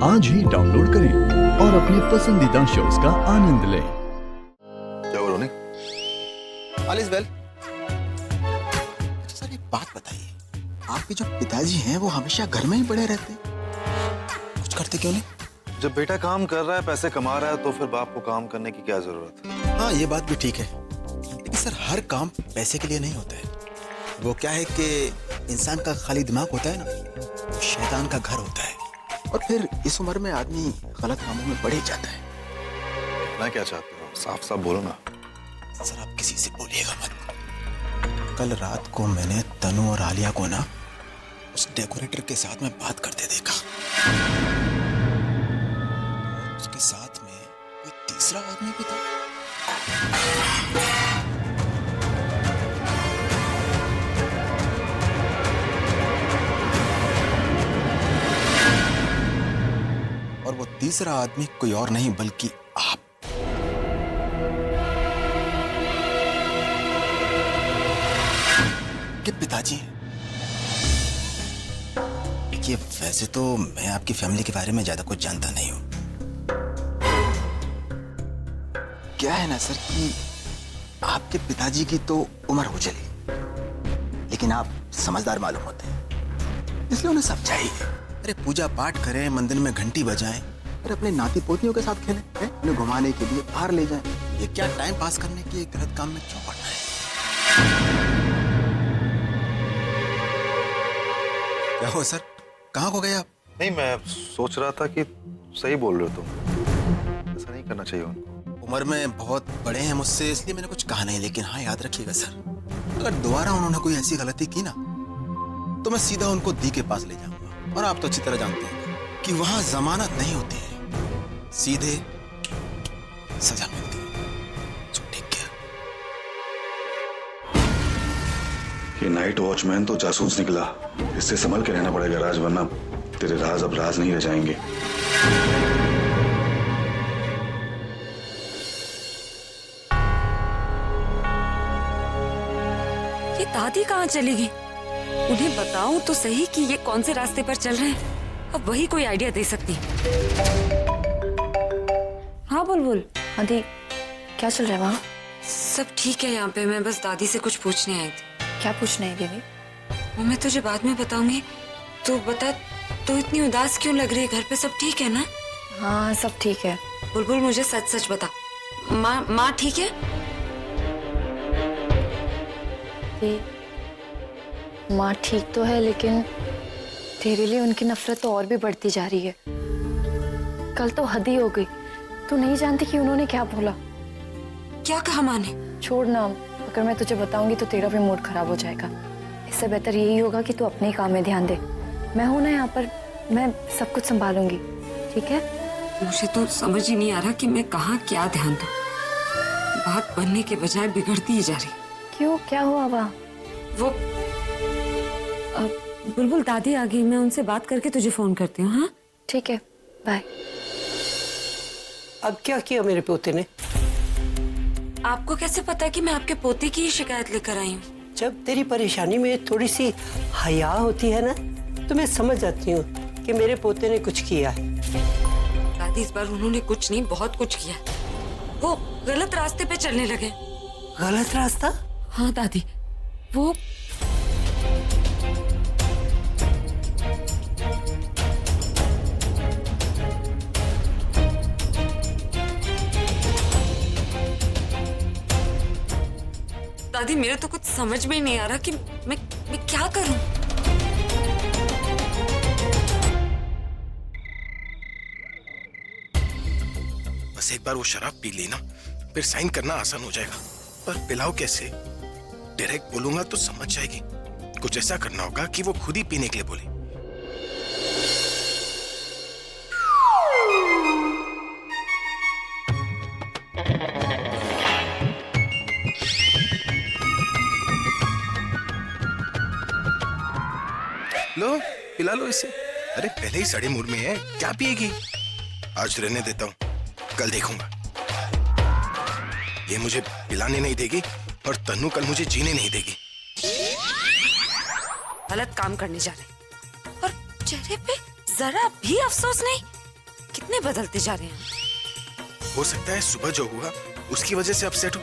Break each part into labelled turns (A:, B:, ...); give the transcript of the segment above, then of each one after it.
A: आज ही डाउनलोड करें और अपने पसंदीदा शोज का आनंद लें।
B: क्या बोलो नहीं? All is well. सर एक बात बताइए, आपके जो पिताजी हैं वो हमेशा घर में ही पड़े रहते हैं, कुछ करते क्यों नहीं?
C: जब बेटा काम कर रहा है, पैसे कमा रहा है, तो फिर बाप को काम करने की क्या जरूरत है?
B: हाँ ये बात भी ठीक है, लेकिन सर हर काम पैसे के लिए नहीं होता है। वो क्या है कि इंसान का खाली दिमाग होता है ना, वो शैतान का घर होता है, और फिर इस उम्र में आदमी गलत कामों में बढ़ ही जाता है।
C: इतना क्या चाहते हो? साफ साफ बोलो ना।
B: सर आप किसी से बोलिएगा मत। कल रात को मैंने तनु और आलिया को ना उस डेकोरेटर के साथ में बात करते देखा। उसके साथ में कोई तीसरा आदमी भी था। और वो तीसरा आदमी कोई और नहीं बल्कि आप। के पिताजी हैं। देखिए वैसे तो मैं आपकी फैमिली के बारे में ज्यादा कुछ जानता नहीं हूं। क्या है ना सर कि आपके पिताजी की तो उम्र हो चली, लेकिन आप समझदार मालूम होते हैं, इसलिए उन्हें सब चाहिए। अरे पूजा पाठ करें, मंदिर में घंटी बजाएं, अरे अपने नाती पोतियों के साथ खेलें, उन्हें घुमाने के लिए बाहर ले जाएं। ये क्या टाइम पास करने के गलत काम में क्यों पड़ना है? क्या हो सर, कहाँ को गए आप?
C: नहीं, मैं सोच रहा था कि सही बोल रहे हो तुम, ऐसा नहीं करना चाहिए उनको।
B: उम्र में बहुत बड़े हैं मुझसे, इसलिए मैंने कुछ कहा नहीं, लेकिन हाँ याद रखिएगा सर, अगर दोबारा उन्होंने कोई ऐसी गलती की ना तो मैं सीधा उनको दी के पास ले जाऊंगा। और आप तो अच्छी तरह जानते हैं कि वहां जमानत नहीं होती है, सीधे सजा मिलती है। So take care।
D: ये नाइट वॉचमैन तो जासूस निकला, इससे संभल के रहना पड़ेगा राज, वरना तेरे राज अब राज नहीं रह जाएंगे।
E: ये दादी कहाँ चली गई? उन्हें बताऊं तो सही कि ये कौन से रास्ते पर चल रहे हैं, अब वही कोई आइडिया दे सकती। हाँ बुलबुल।
F: हाँ दी, क्या चल रहा है वहाँ?
E: सब ठीक है यहाँ पे, मैं बस दादी से कुछ पूछने आई थी।
F: क्या पूछना है दीदी?
E: वो मैं तुझे बाद में बताऊंगी। तो बता, तो इतनी उदास क्यों लग रही है? घर पे सब ठीक है ना?
F: हाँ सब ठीक है।
E: बुलबुल मुझे सच सच बता, माँ ठीक है?
F: दी, माँ ठीक तो है, लेकिन तेरे लिए उनकी नफरत तो और भी बढ़ती जा रही है। कल तो हद ही हो गई, तू नहीं जानती कि उन्होंने क्या बोला।
E: क्या कहा माँ ने?
F: छोड़ ना, अगर मैं तुझे बताऊंगी तो तेरा भी मूड खराब हो जाएगा। इससे बेहतर यही होगा कि तू अपने ही काम में ध्यान दे। मैं हूं ना यहाँ पर, मैं सब कुछ संभालूंगी, ठीक है?
E: मुझे तो समझ ही नहीं आ रहा कि मैं कहाँ क्या ध्यान दूं। बात बनने के बजाय बिगड़ती ही जा रही।
F: क्यों, क्या हुआ वहाँ?
E: वो बुलबुल दादी आ गई, मैं उनसे बात करके तुझे फोन करती हूँ। हाँ
F: ठीक है, बाय।
G: अब क्या किया मेरे पोते ने?
E: आपको कैसे पता कि मैं आपके पोते की ही शिकायत लेकर आई हूँ?
G: जब तेरी परेशानी में थोड़ी सी हया होती है ना, तो मैं समझ जाती हूँ कि मेरे पोते ने कुछ किया है।
E: दादी इस बार उन्होंने कुछ नहीं, बहुत कुछ किया। वो गलत रास्ते पे चलने लगे।
G: गलत रास्ता?
E: हाँ दादी, वो दादी मेरे तो कुछ समझ में ही नहीं आ रहा कि मैं क्या करूं।
H: बस एक बार वो शराब पी लेना, फिर साइन करना आसान हो जाएगा। पर पिलाओ कैसे? डायरेक्ट बोलूंगा तो समझ जाएगी। कुछ ऐसा करना होगा कि वो खुद ही पीने के लिए बोले। लो पिला लो इसे। अरे पहले ही सड़े मूड में है, क्या पिएगी? आज रहने देता हूँ, कल देखूंगा। ये मुझे पिलाने नहीं देगी और तन्नू कल मुझे जीने नहीं देगी।
E: गलत काम करने जा रहे और चेहरे पे जरा भी अफसोस नहीं। कितने बदलते जा रहे हैं।
H: हो सकता है सुबह जो हुआ उसकी वजह से अपसेट हो।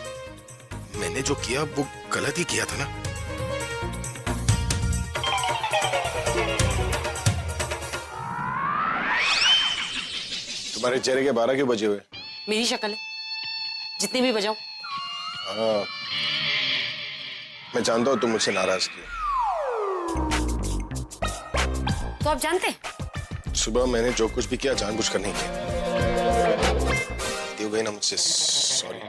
H: मैंने जो किया वो गलत ही किया था ना।
I: तुम्हारे चेहरे के 12 क्यों बजे हुए?
E: मेरी शक्ल है, जितने भी बजाओ।
I: हाँ, मैं जानता हूँ तुम मुझसे नाराज की हो।
E: तो आप जानते हैं?
I: सुबह मैंने जो कुछ भी किया जानबूझकर नहीं किया। गई ना मुझसे सॉरी।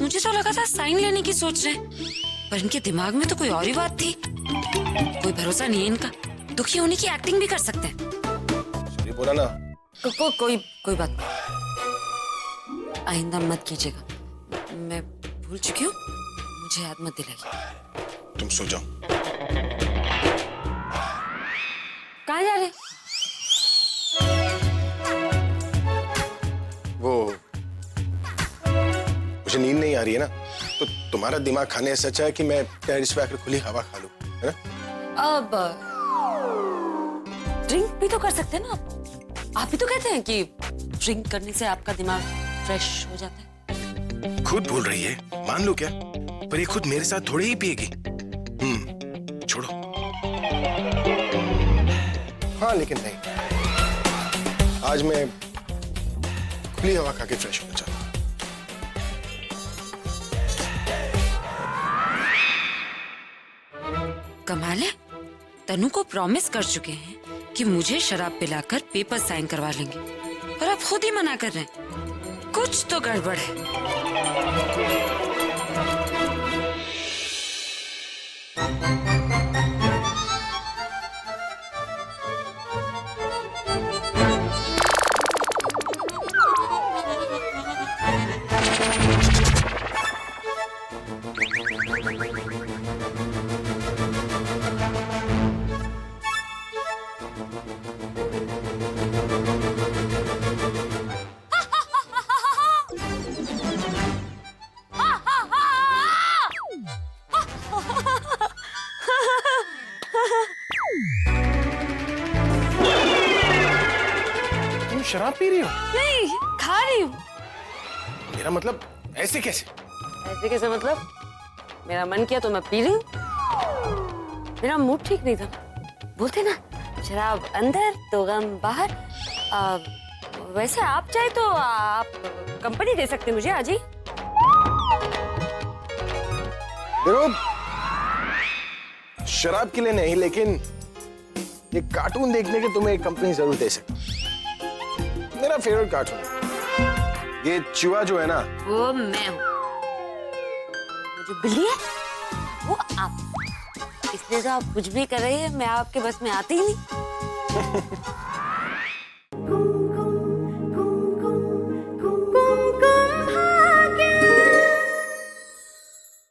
E: मुझे तो लगा था साइन लेने की सोच रहे हैं, पर इनके दिमाग में तो कोई और ही बात थी। कोई भरोसा नहीं है इनका, दुखी होने की एक्टिंग भी कर सकते हैं।
I: सॉरी बोला ना।
E: कोई बात नहीं, आइंदा मत कीजिएगा। मैं भूल चुकी हूँ, मुझे याद मत दिलाइए।
I: तुम सो जाओ।
E: कहाँ जा रहे?
I: वो मुझे नींद नहीं आ रही है ना, तो तुम्हारा दिमाग खाने से अच्छा है कि मैं टेरेस पे आकर खुली हवा खा लूं, है ना?
E: अब ड्रिंक भी तो कर सकते हैं ना आप ही तो कहते हैं कि ड्रिंक करने से आपका दिमाग फ्रेश हो जाता है।
H: खुद बोल रही है, मान लो क्या, पर ये खुद मेरे साथ थोड़ी ही पिएगी। छोड़ो।
I: हाँ लेकिन नहीं, आज मैं खुली हवा खा के फ्रेश होना चाहता हूँ।
E: कमाल है, तनु को प्रॉमिस कर चुके हैं कि मुझे शराब पिलाकर पेपर साइन करवा लेंगे, और आप खुद ही मना कर रहे हैं। कुछ तो गड़बड़ है।
H: तुम शराब पी रही हो?
E: नहीं, खा रही हूँ।
H: मेरा मतलब ऐसे कैसे?
E: ऐसे कैसे मतलब? मेरा मन किया तो मैं पी रही हूँ। मेरा मूड ठीक नहीं था। बोलते ना, शराब अंदर तो गम बाहर। वैसे आप चाहे तो आप कंपनी दे सकते हैं मुझे आज ही।
I: देखो, शराब के लिए नहीं, लेकिन ये कार्टून देखने के तुम्हें एक कंपनी जरूर दे सकती। मेरा फेवरेट कार्टून ये चूहा जो है ना,
E: वो मैं हूँ। वो जो बिल्ली है वो आप। इसलिए तो आप कुछ भी कर रही है, मैं आपके बस में आती ही नहीं।